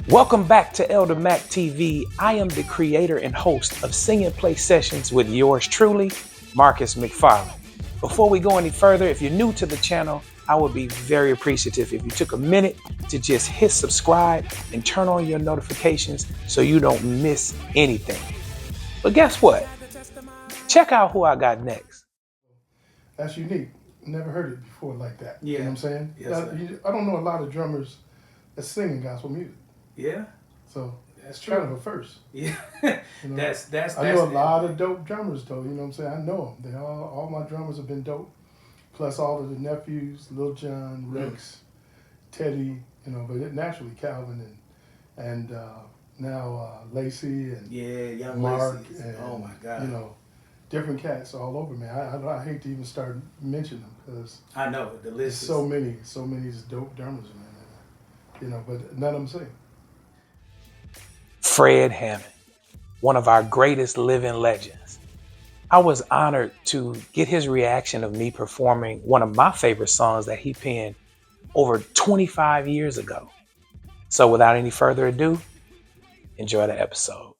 Welcome back to Elder Mac TV. I am the creator and host of Sing and Play Sessions with yours truly, Marcus McFarlin. Before we go any further, if you're new to the channel, I would be very appreciative if you took a minute to just hit subscribe and turn on your notifications so you don't miss anything. But guess what? Check out who I got next. That's unique. Never heard it before like that. Yeah. You know what I'm saying? Yes, I don't know a lot of drummers that sing in gospel music. Yeah, So that's it's kind of a first. Yeah, You know? that's. I know a lot of dope drummers though. You know what I'm saying? I know them. They all my drummers have been dope. Plus all of the nephews, Lil John, Rex, Teddy. You know, but naturally Calvin and now Lacey and young Mark. Lacey. And, Oh my God. You know, different cats all over, man. I hate to even start mentioning them because I know the there's list. so many dope drummers, man. You know, but none of them sing. Fred Hammond, one of our greatest living legends. I was honored to get his reaction of me performing one of my favorite songs that he penned over 25 years ago. So without any further ado, enjoy the episode.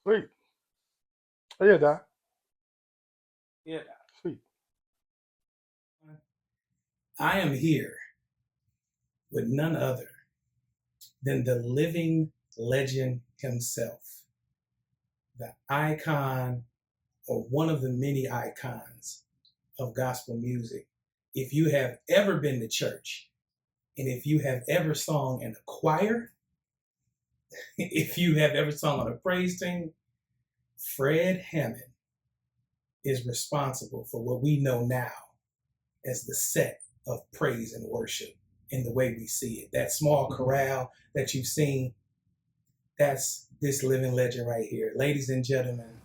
Sweet. Oh, yeah, Doc. Yeah. Sweet. I am here with none other than the living legend himself, the icon or one of the many icons of gospel music. If you have ever been to church, and if you have ever sung in a choir, if you have ever sung on a praise team, Fred Hammond is responsible for what we know now as the set of praise and worship in the way we see it. That small chorale that you've seen, that's this living legend right here. Ladies and gentlemen,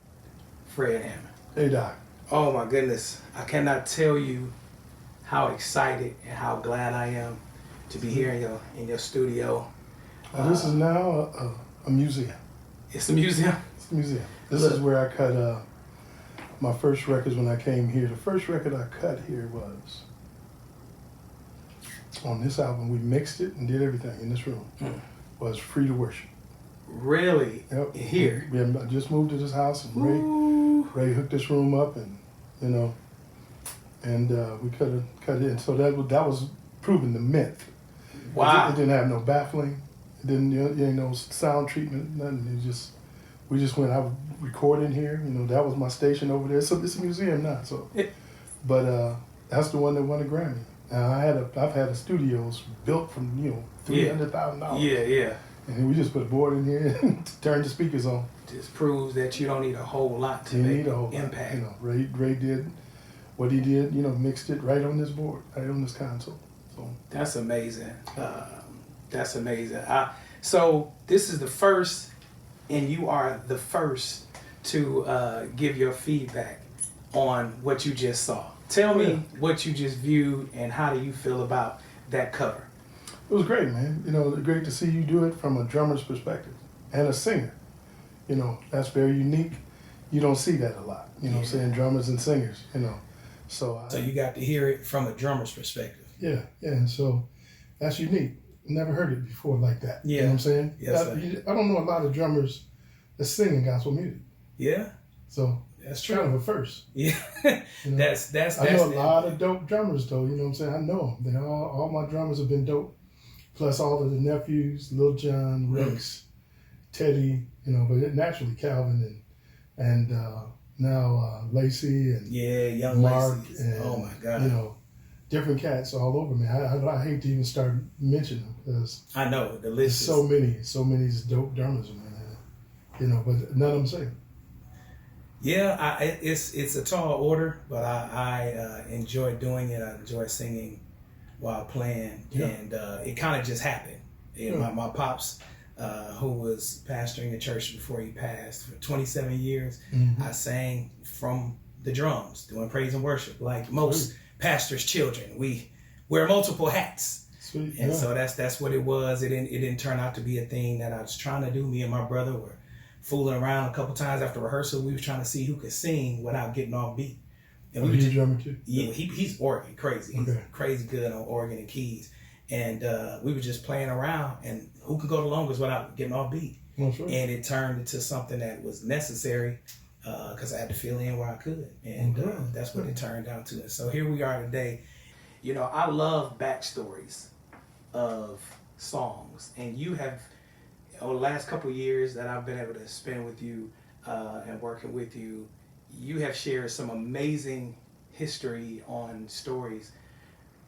Fred Hammond. Hey, Doc. Oh my goodness. I cannot tell you how excited and how glad I am to be here in your studio. This is now a museum. It's a museum? It's a museum. This is where I cut my first records when I came here. The first record I cut here was on this album. We mixed it and did everything in this room. Was Free to Worship. Really? Yep. Here? I just moved to this house, and Ray hooked this room up, and we cut it in. So that was proving the myth. Wow. It didn't have no baffling. It didn't, no sound treatment, nothing. We just went out recording here. That was my station over there. So it's a museum now. So, but that's the one that won a Grammy. Now I've had studios built from $300,000. Yeah. And we just put a board in here and turned the speakers on. Just proves that you don't need a whole lot to You make need a whole impact. Lot. Ray did what he did. Mixed it right on this board, right on this console. So that's amazing. That's amazing. So this is the first, and you are the first to give your feedback on what you just saw. Tell me what you just viewed and how do you feel about that cover? It was great, man. Great to see you do it from a drummer's perspective and a singer. That's very unique. You don't see that a lot. What I'm saying, drummers and singers. So you got to hear it from a drummer's perspective. Yeah. And so that's unique. Never heard it before like that. Yeah. You know what I'm saying? Yes, I don't know a lot of drummers that sing in gospel music. Yeah. So that's true. Kind of a first. Yeah. That's I know a lot of dope drummers though. You know what I'm saying? I know them. All my drummers have been dope. Plus all of the nephews, Lil John, Rex, Teddy, but naturally Calvin and now Lacey and young Mark Lacey. and oh my God. Different cats all over me. I hate to even start mentioning them because I know the list. There's so many dope drummers, man. But none of them sing. Yeah, it's a tall order, but I enjoy doing it. I enjoy singing while playing, and it kind of just happened. My pops, who was pastoring a church before he passed for 27 years, I sang from the drums, doing praise and worship, like most pastors' children. We wear multiple hats. Sweet. And so that's what it was. It didn't turn out to be a thing that I was trying to do. Me and my brother were fooling around a couple times after rehearsal. We were trying to see who could sing without getting off beat. And he's a drummer too? Yeah, he's organ crazy. He's crazy good on organ and keys. And we were just playing around and who could go the longest without getting off beat. Well, sure. And it turned into something that was necessary because I had to fill in where I could. And that's what it turned out to. And so here we are today. I love backstories of songs. And you have, over the last couple of years that I've been able to spend with you and working with you, you have shared some amazing history on stories.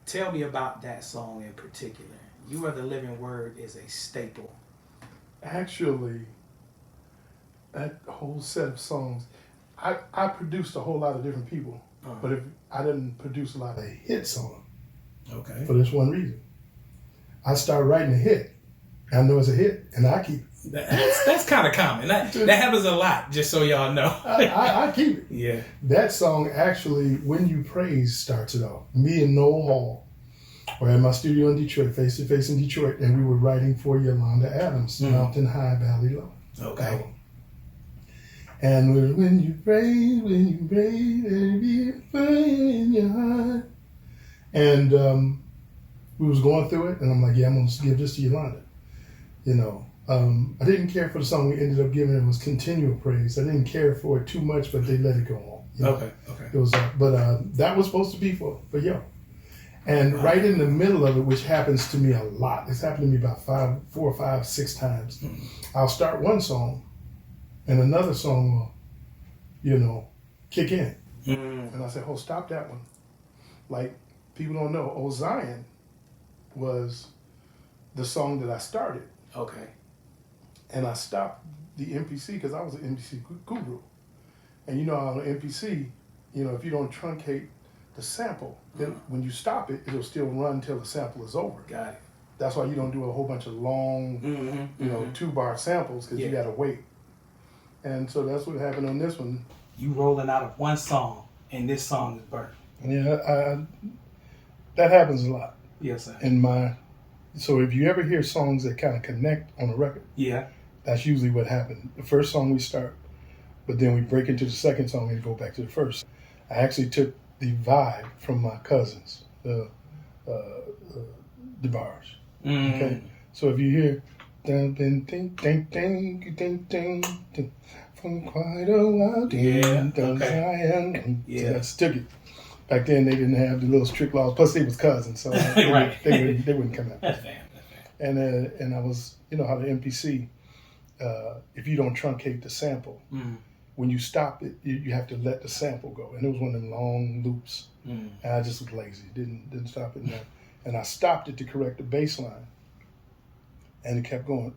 Tell me about that song in particular. You Are the Living Word is a staple. Actually, that whole set of songs, I produced a whole lot of different people, but if I didn't produce a lot of hits on them. Okay. For this one reason. I started writing a hit. I know it's a hit, and I keep it. That's kind of common. That happens a lot, just so y'all know. I keep it. Yeah. That song actually, When You Praise, starts it off. Me and Noel Hall were at my studio in Detroit, face to face in Detroit, and we were writing for Yolanda Adams, Mountain High, Valley Low. Okay. And when you praise, there be fire in your heart. And we was going through it, and I'm like, yeah, I'm going to give this to Yolanda. You know, I didn't care for the song we ended up giving. It was Continual Praise. I didn't care for it too much, but they let it go on. You know? Okay. It was, that was supposed to be for Yo. And right in the middle of it, which happens to me a lot, it's happened to me about 4, 5, 6 times. I'll start one song, and another song will, you know, kick in. And I said, oh, stop that one. Like, people don't know, Oh Zion was the song that I started. Okay. And I stopped the MPC because I was an MPC guru. And you know, on an MPC, you know, if you don't truncate the sample, then when you stop it, it'll still run until the sample is over. Got it. That's why you don't do a whole bunch of long, you know, 2-bar samples, because you got to wait. And so that's what happened on this one. You rolling out of one song, and this song is burnt. Yeah, that happens a lot. Yes, sir. So if you ever hear songs that kind of connect on a record, that's usually what happened. The first song we start, but then we break into the second song and go back to the first. I actually took the vibe from my cousins, the bars. Okay, so if you hear ding ding ding ding ding ding ding from quite a while, so that's Stoogie. Back then they didn't have the little strict laws. Plus they was cousins, so they wouldn't come out. That's fair. And I was, you know how the MPC, if you don't truncate the sample, when you stop it, you have to let the sample go. And it was one of them long loops. And I just was lazy, didn't stop it. And I stopped it to correct the bass line. And it kept going.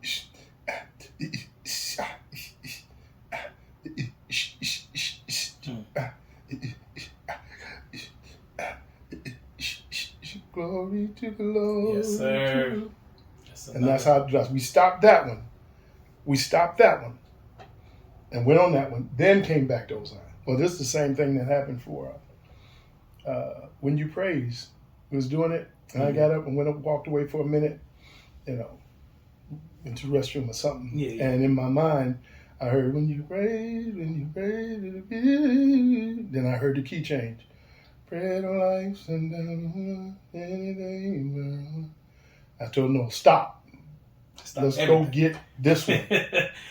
Glory to the Lord. Yes, sir. And that's how it does. We stopped that one. And went on that one. Then came back to Ozine. Well, this is the same thing that happened for When You Praise. We was doing it. And I got up and walked away for a minute, you know, into the restroom or something. And in my mind, I heard, when you praise, then I heard the key change. Bread of life and anything. I told him, no, stop. Let's go get this one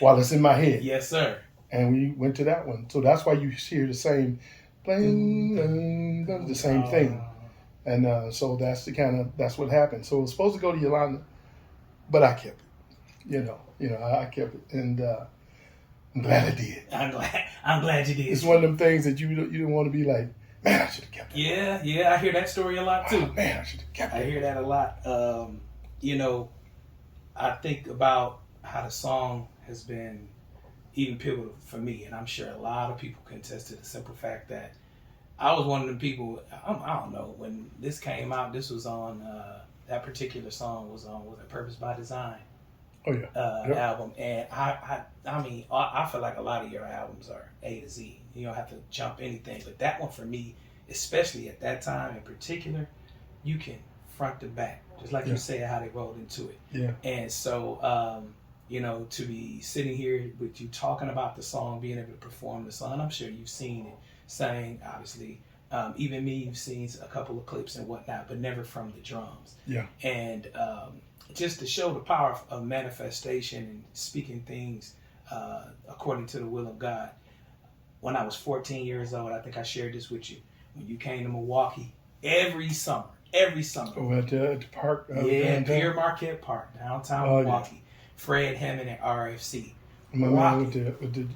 while it's in my head. Yes, sir. And we went to that one. So that's why you hear the same the same thing. And so that's what happened. So it was supposed to go to Yolanda, but I kept it. I kept it, and I'm glad I did. I'm glad you did. It's one of them things that you don't want to be like, man, I should have kept it. Yeah, I hear that story a lot too. Oh, man, I should have kept it. I hear that a lot. I think about how the song has been even pivotal for me, and I'm sure a lot of people can attest to the simple fact that I was one of them people. I don't know, when this came out, this was on that particular song was on Purpose by Design. Album, and I mean, I feel like a lot of your albums are A to Z. You don't have to jump anything, but that one for me, especially at that time in particular, you can front to back, just like you said, how they rolled into it. Yeah. And so, to be sitting here with you talking about the song, being able to perform the song, I'm sure you've seen it sang, obviously. Even me, you've seen a couple of clips and whatnot, but never from the drums. Yeah. And just to show the power of manifestation and speaking things according to the will of God. When I was 14 years old, I think I shared this with you. When you came to Milwaukee every summer. Oh, at the park? Pierre Marquette Park, downtown Milwaukee. Yeah. Fred Hammond at RFC. My man with the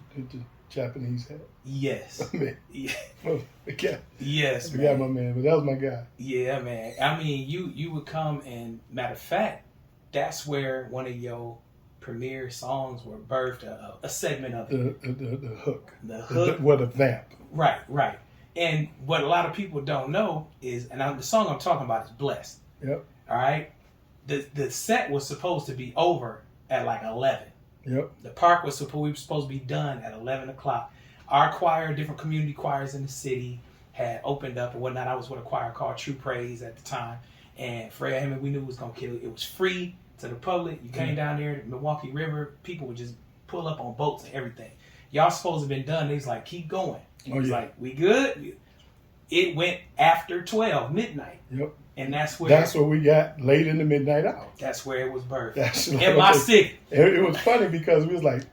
Japanese hat. Yes. Yeah. Oh, okay. Yes, I forgot my man, but that was my guy. Yeah, man. I mean, you would come, and matter of fact, that's where one of your premiere songs were birthed, a segment of it. The hook. The hook. The vamp. Right. And what a lot of people don't know is, the song I'm talking about is Blessed. Yep. All right? The set was supposed to be over at like 11. Yep. The park was supposed to be done at 11 o'clock. Our choir, different community choirs in the city, had opened up and whatnot. I was with a choir called True Praise at the time. And Fred Hammond, we knew was going to kill it. It was free to the public. You came down there to Milwaukee River. People would just pull up on boats and everything. Y'all supposed to have been done. They was like, keep going. He was like, we good? It went after 12, midnight. Yep. And that's where we got late in the midnight hour. That's where it was birthed. That's in my city. It was funny because we was like,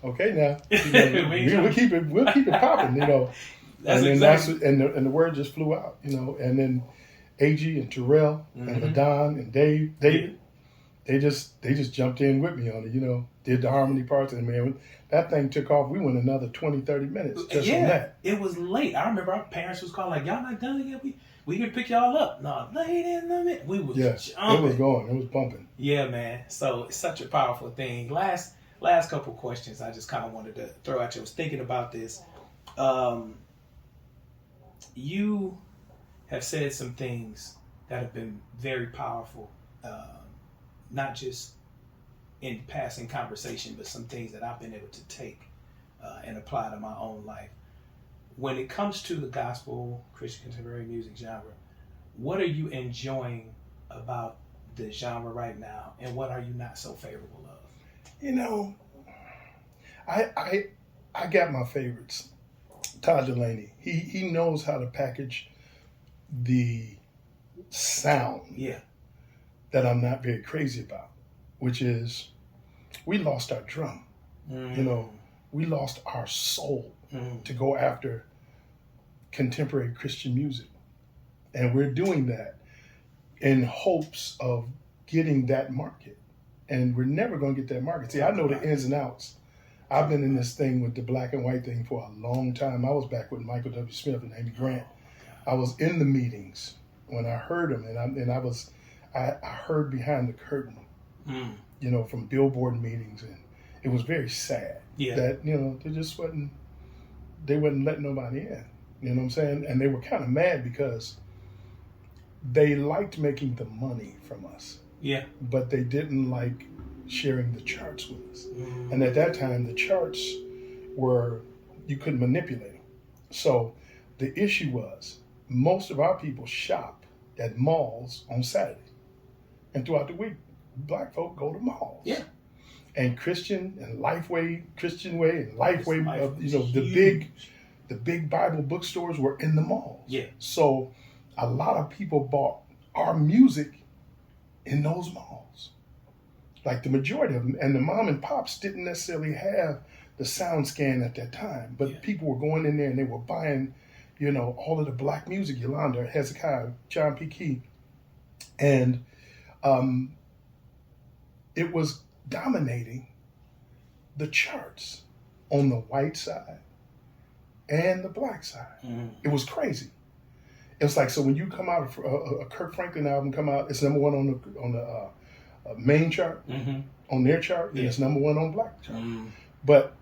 okay, now we'll keep it popping, you know. That's and exactly. And the word just flew out, you know. And then AG and Terrell and LaDon and David, they just jumped in with me on it, you know. Did the harmony parts, and man, that thing took off. We went another 20, 30 minutes just from that. It was late. I remember our parents was calling like, y'all not done yet? We here to pick y'all up. No, late in the minute. We was jumping. It was going. It was bumping. Yeah, man. So it's such a powerful thing. Last couple questions I just kind of wanted to throw at you. I was thinking about this. You have said some things that have been very powerful, not just in passing conversation, but some things that I've been able to take and apply to my own life. When it comes to the gospel, Christian contemporary music genre, what are you enjoying about the genre right now, and what are you not so favorable of? You know, I got my favorites. Todd Delaney, he knows how to package the sound that I'm not very crazy about, which is we lost our drum. You know, we lost our soul to go after contemporary Christian music. And we're doing that in hopes of getting that market. And we're never going to get that market. See, I know the ins and outs. I've been in this thing with the black and white thing for a long time. I was back with Michael W. Smith and Amy Grant. I was in the meetings when I heard them, and I heard behind the curtain, you know, from Billboard meetings, and it was very sad that, you know, they wasn't letting nobody in. You know what I'm saying? And they were kind of mad because they liked making the money from us. Yeah. But they didn't like sharing the charts with us. And at that time, the charts you couldn't manipulate them. So the issue was most of our people shop at malls on Saturday. And throughout the week, black folk go to malls. Yeah. And Christian and Lifeway, Christian Way and Lifeway, you know, the big Bible bookstores were in the malls. Yeah. So a lot of people bought our music in those malls. Like the majority of them. And the mom and pops didn't necessarily have the sound scan at that time. But people were going in there and they were buying, you know, all of the black music, Yolanda, Hezekiah, John P. Key. And it was dominating the charts on the white side and the black side. It was crazy. It was like, so when you come out, a Kirk Franklin album come out, it's number one on the main chart, on their chart, and it's number one on black chart. But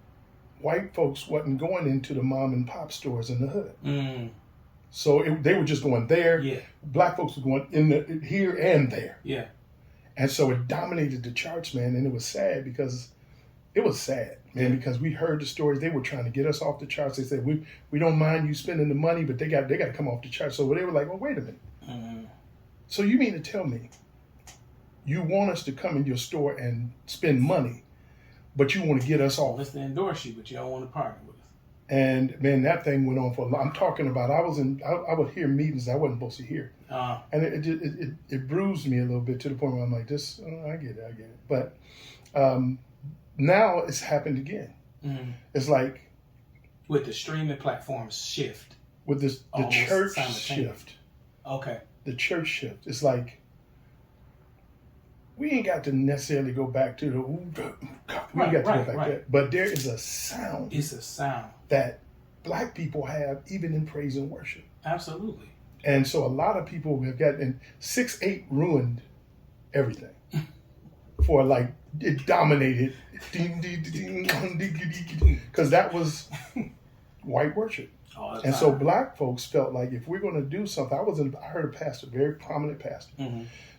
white folks wasn't going into the mom and pop stores in the hood. So they were just going there. Yeah. Black folks were going in here and there. Yeah. And so it dominated the charts, man, and it was sad because because we heard the stories. They were trying to get us off the charts. They said, we don't mind you spending the money, but they got to come off the charts. So they were like, well, wait a minute. So you mean to tell me you want us to come in your store and spend money, but you want to get us off? Let's endorse you, but you don't want to partner with us. And man, that thing went on for a lot. I'm talking about, I would hear meetings I wasn't supposed to hear. And it bruised me a little bit to the point where I'm like, I get it. But now it's happened again. It's like with the streaming platforms shift. With the church shift. Okay. The church shift. It's like we ain't got to necessarily go back to that. But there is a sound. It's a sound that black people have even in praise and worship. Absolutely. And so a lot of people have gotten 6-8 ruined everything. For like it dominated because that was white worship. And so black folks felt like if we're going to do something, I heard a pastor, very prominent pastor,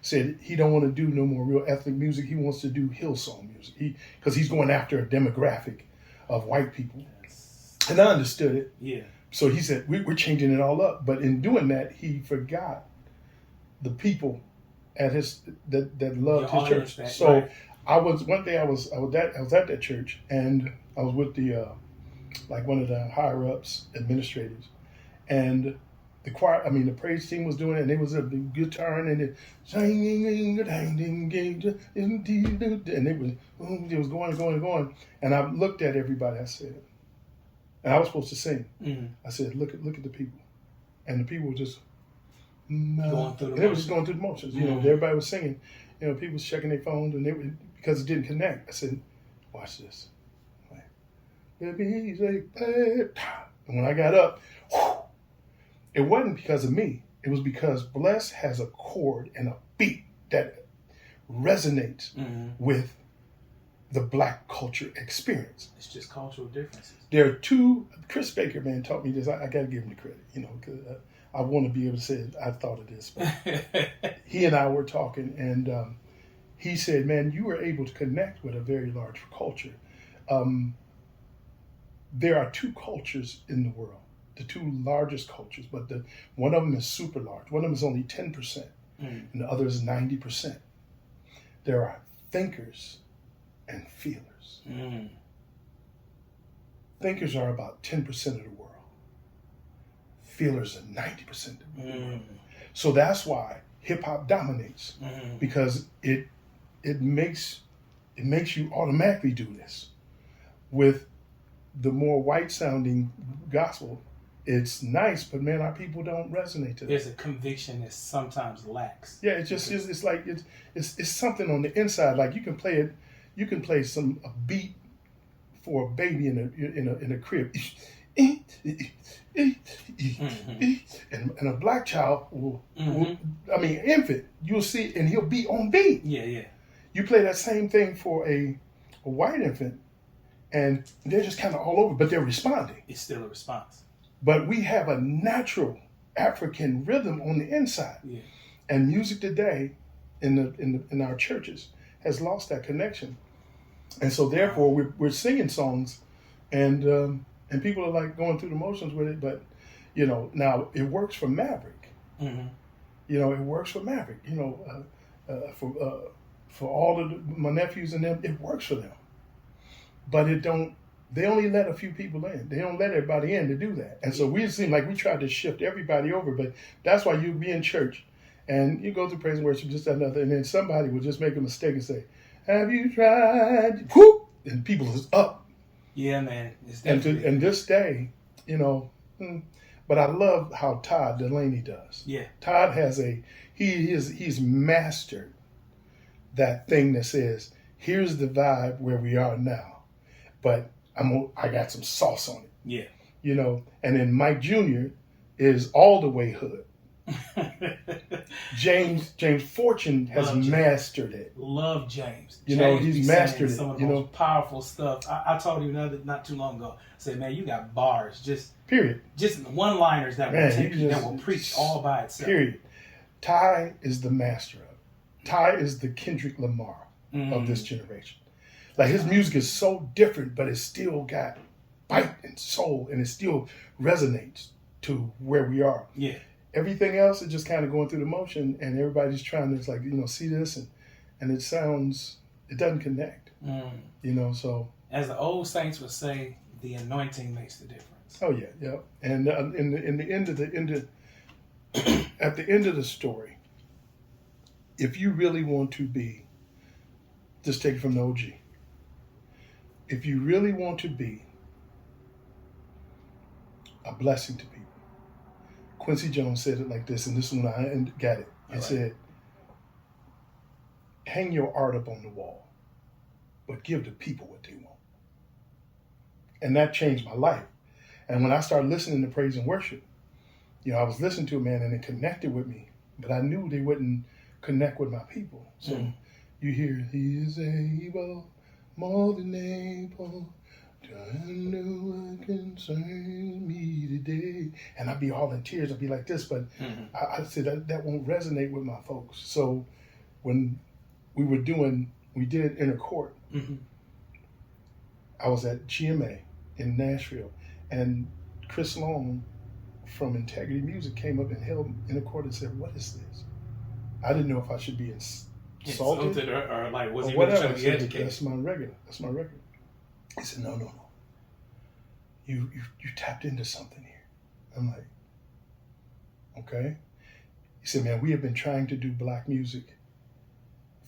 said he don't want to do no more real ethnic music. He wants to do Hillsong music because he's going after a demographic of white people. And I understood it. Yeah. So he said, we're changing it all up. But in doing that, he forgot the people at that loved his church. So one day I was at that church, and I was with the like one of the higher ups, administrators, and the choir, I mean, the praise team was doing it, and it was a guitar and it was going. And I looked at everybody. I said, and I was supposed to sing. Mm-hmm. I said, look at the people, and the people were just going through the motions. They were just going through the motions. You know, everybody was singing. You know, people was checking their phones, and because it didn't connect. I said, watch this. And when I got up, it wasn't because of me. It was because Bless has a chord and a beat that resonates with the Black culture experience. It's just cultural differences. There are two. Chris Baker, man, taught me this. I got to give him the credit, you know, because I want to be able to say I thought of this. But he and I were talking, and he said, "Man, you were able to connect with a very large culture." There are two cultures in the world. The two largest cultures, but one of them is super large. One of them is only 10%, and the other is 90%. There are thinkers and feelers. Thinkers are about 10% of the world. Feelers are 90% of the world. So that's why hip hop dominates, because it makes you automatically do this. With the more white sounding gospel, it's nice, but man, our people don't resonate to that. There's a conviction that sometimes lacks. Yeah, it's like it's something on the inside. Like you can play a beat for a baby in a crib, and a black child will, infant, you'll see, and he'll be on beat. Yeah. You play that same thing for a white infant, and they're just kind of all over, but they're responding. It's still a response. But we have a natural African rhythm on the inside. Yeah. And music today in our churches has lost that connection. And so therefore we're singing songs and people are like going through the motions with it, but you know, now it works for Maverick. You know, it works for Maverick. You know, for all of my nephews and them, it works for them. But they only let a few people in. They don't let everybody in to do that. And so we seem like we tried to shift everybody over, but that's why you be in church and you go through praise and worship, just another, and then somebody will just make a mistake and say, have you tried? Whoop! And people is up. Yeah, man. It's and this day, you know, but I love how Todd Delaney does. Yeah. Todd has he's mastered that thing that says, here's the vibe where we are now, but I got some sauce on it. Yeah. You know, and then Mike Jr. is all the way hood. James Fortune has mastered it. Love James. You know, he's mastered it. Some of the most powerful stuff. I told you not too long ago. I said, man, you got bars. Just one-liners that will preach all by itself. Period. Ty is the master of it. Ty is the Kendrick Lamar of this generation. Like his music is so different, but it's still got bite and soul, and it still resonates to where we are. Yeah. Everything else is just kind of going through the motion, and everybody's trying to, like, you know, see this, and it doesn't connect. You know, so as the old saints would say, the anointing makes the difference. Oh yeah. And at the end of the story, if you really want to be, just take it from the OG. If you really want to be a blessing to people, Quincy Jones said it like this, and this is when I got it. He said, hang your art up on the wall, but give the people what they want. And that changed my life. And when I started listening to praise and worship, you know, I was listening to a man and it connected with me, but I knew they wouldn't connect with my people. So you hear, he is able, more than able, to know what concerns me today. And I'd be all in tears. I'd be like this, but I said that won't resonate with my folks. So when we did Inner Court, I was at GMA in Nashville, and Chris Long from Integrity Music came up and held Inner Court and said, what is this? I didn't know if I should be insulted or like, was he whatever. really trying to be educated? That's my record. He said, no. You tapped into something here. I'm like, Okay. He said, man, we have been trying to do black music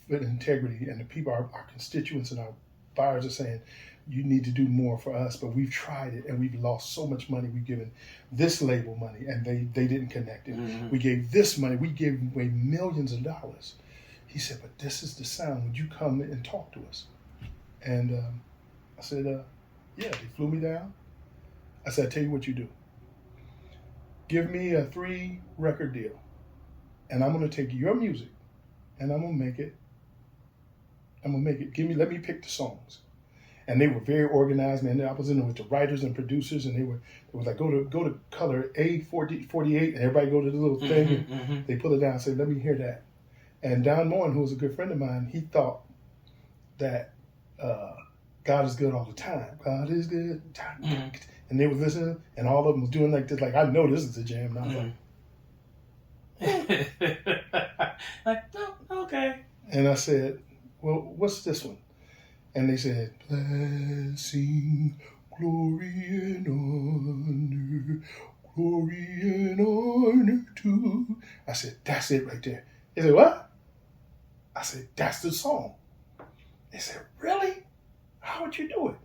with integrity, and the people, our constituents and our buyers are saying, you need to do more for us, but we've tried it and we've lost so much money. We've given this label money and they didn't connect it. Mm-hmm. We gave this money, we gave away millions of dollars. He said, but this is the sound. Would you come and talk to us? And I said, yeah. They flew me down. I said, I tell you what you do. Give me a 3-record deal, and I'm going to take your music and I'm going to make it. Let me pick the songs. And they were very organized, man. I was in there with the writers and producers, and it was like, go to color A48, and everybody go to the little thing, and they pull it down and say, let me hear that. And Don Moore, who was a good friend of mine, he thought that God is good all the time. God is good. And they were listening, and all of them was doing like this, like, I know this is a jam. And I was like, oh, okay. And I said, well, what's this one? And they said, blessing, glory and honor to. I said, that's it right there. They said, what? I said, that's the song. They said, really? How would you do it?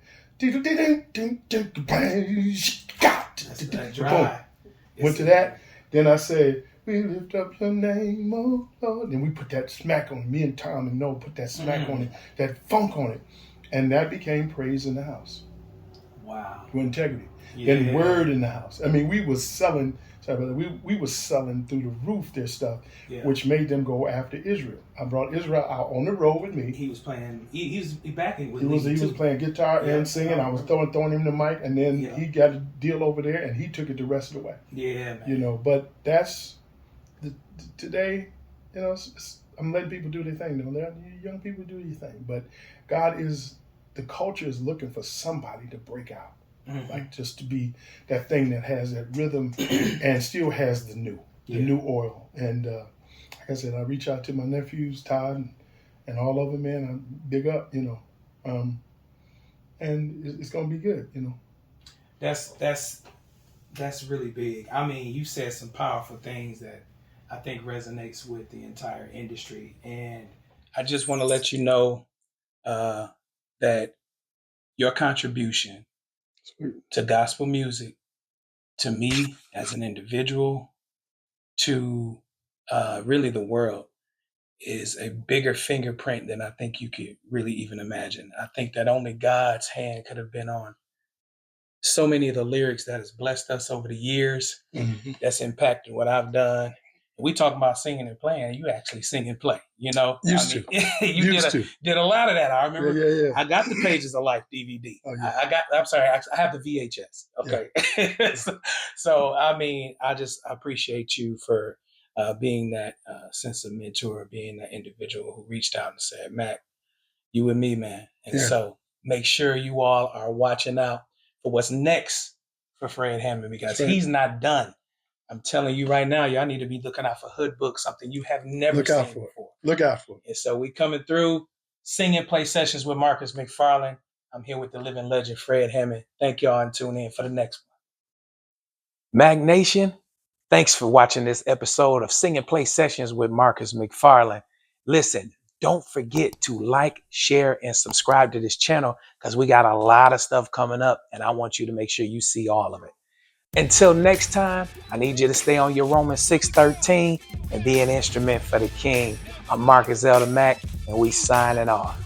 Went to that. Then I said, we lift up your name, oh Lord. Then we put that smack on it. Me and Tom and Noah put that smack on it, that funk on it. And that became praise in the house. Wow. With integrity. Yeah. And word in the house. I mean, we was selling, we was selling through the roof their stuff, which made them go after Israel. I brought Israel out on the road with me. He was playing, he was backing with me. He was playing guitar and singing. I was throwing him the mic, and then he got a deal over there, and he took it the rest of the way. Yeah, man. You know, but that's, today, you know, I'm letting people do their thing. You know, young people do their thing. But the culture is looking for somebody to break out. Like just to be that thing that has that rhythm and still has the new oil. And like I said, I reach out to my nephews, Todd, and all of them, man. I'm big up, you know. And it's going to be good, you know. That's really big. I mean, you said some powerful things that I think resonates with the entire industry. And I just want to let you know that your contribution to gospel music, to me as an individual, to really the world, is a bigger fingerprint than I think you could really even imagine. I think that only God's hand could have been on so many of the lyrics that has blessed us over the years, that's impacted what I've done. We talk about singing and playing, you actually sing and play, you know? You did a lot of that. I remember I got the Pages of Life DVD. Oh, yeah. I have the VHS. Okay. Yeah. so, I mean, I appreciate you for being that sense of mentor, being that individual who reached out and said, Mac, you and me, man. And so make sure you all are watching out for what's next for Fred Hammond, because he's not done. I'm telling you right now, y'all need to be looking out for Hood Book, something you have never seen before. Look out for it. And so we coming through, sing and play sessions with Marcus McFarlin. I'm here with the living legend, Fred Hammond. Thank y'all, and tune in for the next one. Mag Nation, thanks for watching this episode of Sing and Play Sessions with Marcus McFarlin. Listen, don't forget to like, share, and subscribe to this channel, because we got a lot of stuff coming up, and I want you to make sure you see all of it. Until next time, I need you to stay on your Romans 6:13 and be an instrument for the King. I'm Marcus Elder Mack, and we signing off.